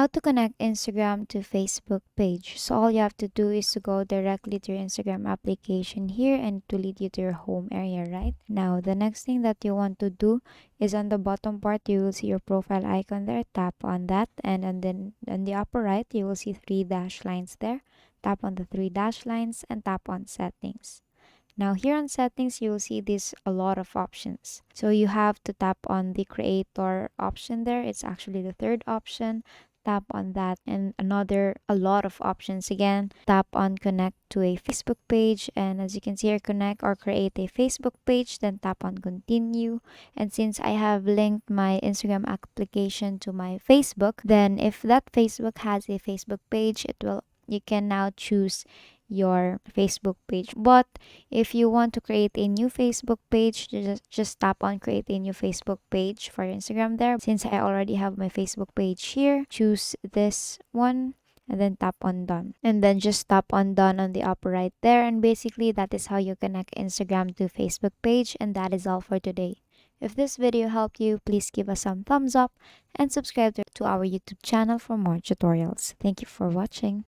How to connect Instagram to Facebook page. So all you have to do is to go directly to your Instagram application here and to lead you to your home area, right? Now, the next thing that you want to do is on the bottom part, you will see your profile icon there. Tap on that, and then on the upper right, you will see three dash lines there. Tap on the three dash lines and tap on settings. Now here on settings, you will see this a lot of options. So you have to tap on the creator option there. It's actually the third option. Tap on that and a lot of options again. Tap on connect to a Facebook page, and as you can see here, connect or create a Facebook page, then tap on continue. And since I have linked my Instagram application to my Facebook, then if that Facebook has a Facebook page, you can now choose your Facebook page. But if you want to create a new Facebook page, just tap on create a new Facebook page for your Instagram there. Since I already have my Facebook page here, choose this one and then tap on done. And then just tap on done on the upper right there. And basically that is how you connect Instagram to Facebook page. And that is all for today. If this video helped you, please give us some thumbs up and subscribe to our YouTube channel for more tutorials. Thank you for watching.